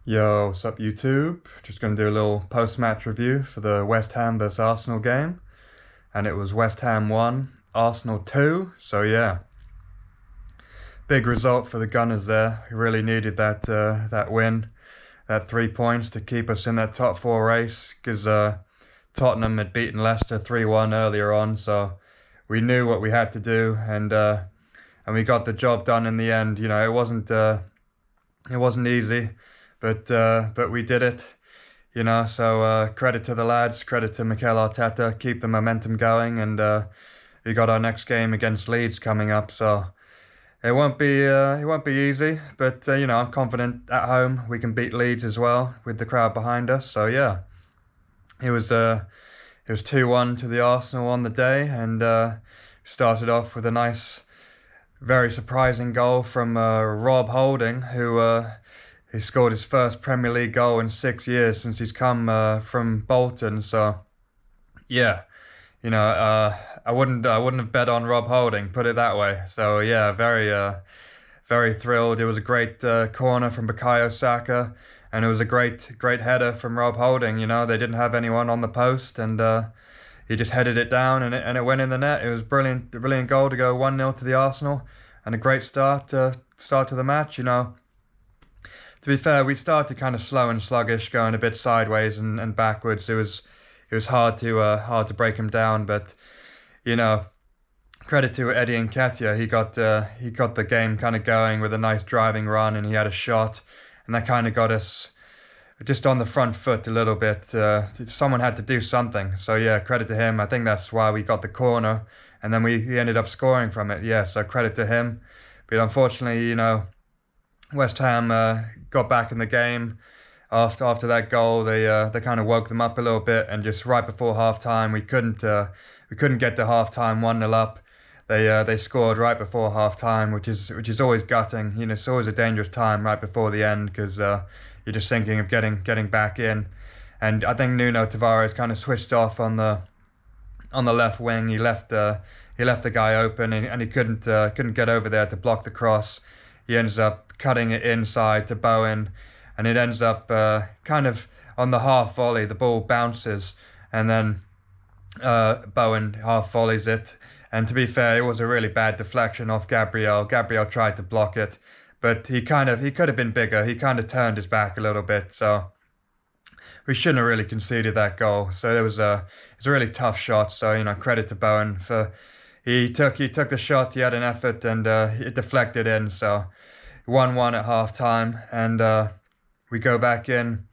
Yo, what's up YouTube? Just gonna do a little post-match review for the West Ham vs Arsenal game. And it was West Ham 1, Arsenal 2. So yeah, big result for the Gunners there. We really needed that win, that 3 points to keep us in that top four race, because Tottenham had beaten Leicester 3-1 earlier on, so we knew what we had to do, and we got the job done in the end. You know, it wasn't easy, but we did it. You know, so credit to the lads, credit to Mikel Arteta, keep the momentum going, and we got our next game against Leeds coming up, so it won't be easy, but you know, I'm confident at home we can beat Leeds as well with the crowd behind us. So yeah, it was 2-1 to the Arsenal on the day, and started off with a nice, very surprising goal from Rob Holding, who he scored his first Premier League goal in 6 years since he's come from Bolton. So yeah, you know, I wouldn't have bet on Rob Holding, put it that way. So yeah, very thrilled. It was a great corner from Bukayo Saka, and it was a great header from Rob Holding. You know, they didn't have anyone on the post, and he just headed it down, and it went in the net. It was brilliant, a brilliant goal to go 1-0 to the Arsenal, and a great start to the match. You know, to be fair, we started kind of slow and sluggish, going a bit sideways and backwards. It was hard to break him down, but you know, credit to Eddie Nketiah. He got the game kind of going with a nice driving run, and he had a shot, and that kind of got us just on the front foot a little bit. Someone had to do something, so yeah, credit to him. I think that's why we got the corner, and then he ended up scoring from it. Yeah, so credit to him. But unfortunately, you know, West Ham got back in the game after that goal. They kind of woke them up a little bit, and just right before half time, we couldn't get to half time 1-0 up. They scored right before half time, which is always gutting. You know, it's always a dangerous time right before the end, because you're just thinking of getting back in. And I think Nuno Tavares kind of switched off on the left wing. He left the guy open, and he couldn't get over there to block the cross. He ends up cutting it inside to Bowen, and it ends up kind of on the half volley. The ball bounces, and then Bowen half volleys it. And to be fair, it was a really bad deflection off Gabriel. Gabriel tried to block it, but he could have been bigger. He kind of turned his back a little bit, so we shouldn't have really conceded that goal. So it was a really tough shot. So, you know, credit to Bowen for he took the shot. He had an effort, and it deflected in. So 1-1 at half time, and we go back in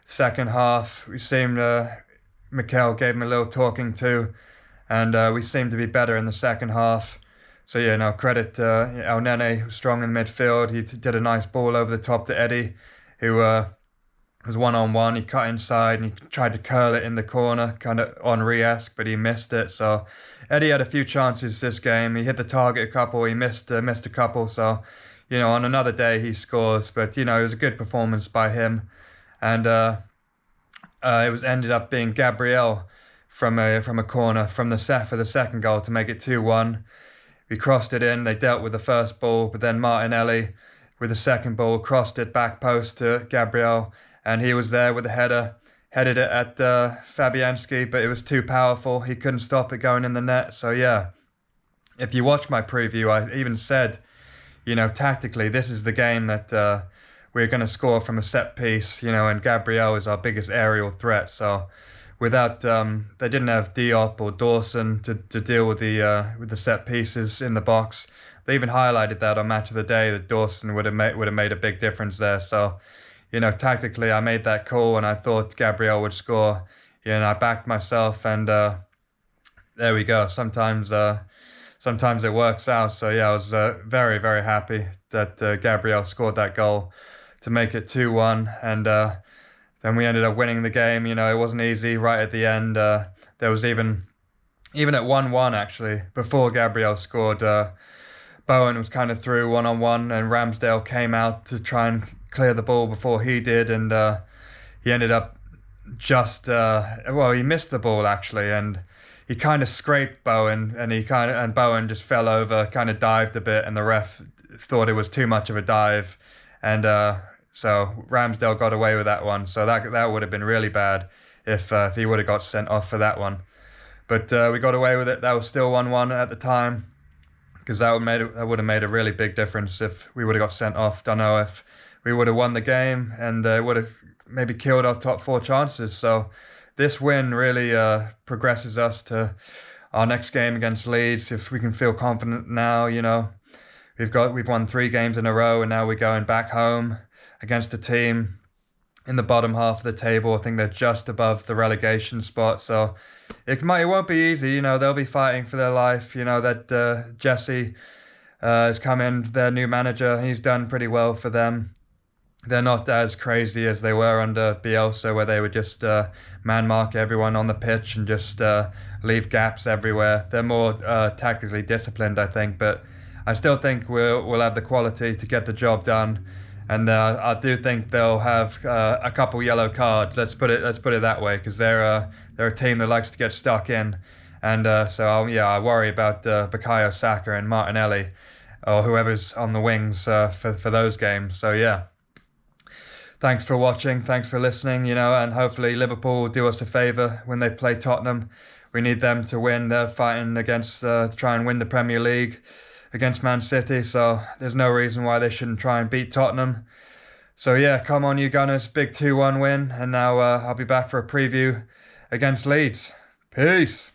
second half. We seemed Mikel gave him a little talking to, and we seemed to be better in the second half. So yeah, no, credit El Nene, who's strong in the midfield. He did a nice ball over the top to Eddie, who was one-on-one. He cut inside, and he tried to curl it in the corner, kind of Henry-esque, but he missed it. So Eddie had a few chances this game. He hit the target a couple. He missed a couple. So, you know, on another day he scores. But you know, it was a good performance by him, and it was ended up being Gabriel from a corner for the second goal to make it 2-1. We crossed it in. They dealt with the first ball, but then Martinelli with the second ball crossed it back post to Gabriel, and he was there with the header, headed it at Fabianski, but it was too powerful. He couldn't stop it going in the net. So yeah, if you watch my preview, I even said, you know, tactically, this is the game that we're going to score from a set piece, you know, and Gabriel is our biggest aerial threat. So without they didn't have Diop or Dawson to deal with the set pieces in the box. They even highlighted that on Match of the Day, that Dawson would have made a big difference there. So, you know, tactically, I made that call, and I thought Gabriel would score. You know, and I backed myself, and there we go. Sometimes it works out. So yeah, I was very, very happy that Gabriel scored that goal to make it 2-1, and then we ended up winning the game. You know, it wasn't easy right at the end. There was even at 1-1, actually, before Gabriel scored, Bowen was kind of through one-on-one, and Ramsdale came out to try and clear the ball before he did, and he ended up he missed the ball, actually, and he kind of scraped Bowen, and Bowen just fell over, kind of dived a bit, and the ref thought it was too much of a dive, and So Ramsdale got away with that one. So that would have been really bad if he would have got sent off for that one. But we got away with it. That was still 1-1 at the time, because that would have made a really big difference if we would have got sent off. Don't know if we would have won the game, and it would have maybe killed our top 4 chances. So this win really progresses us to our next game against Leeds. If we can feel confident now, we've won 3 games in a row, and now we're going back home against a team in the bottom half of the table. I think they're just above the relegation spot, so it won't be easy. They'll be fighting for their life. That Jesse has come in, their new manager. He's done pretty well for them. They're not as crazy as they were under Bielsa, where they would just man mark everyone on the pitch and just leave gaps everywhere. They're more tactically disciplined, I think, but I still think we'll have the quality to get the job done. And I do think they'll have a couple yellow cards. Let's put it that way, because they're a team that likes to get stuck in, and I worry about Bukayo Saka and Martinelli, or whoever's on the wings for those games. So yeah, thanks for watching, thanks for listening. And hopefully Liverpool will do us a favour when they play Tottenham. We need them to win. They're fighting against to try and win the Premier League against Man City, so there's no reason why they shouldn't try and beat Tottenham. So yeah, come on you Gunners, big 2-1 win, and now I'll be back for a preview against Leeds. Peace!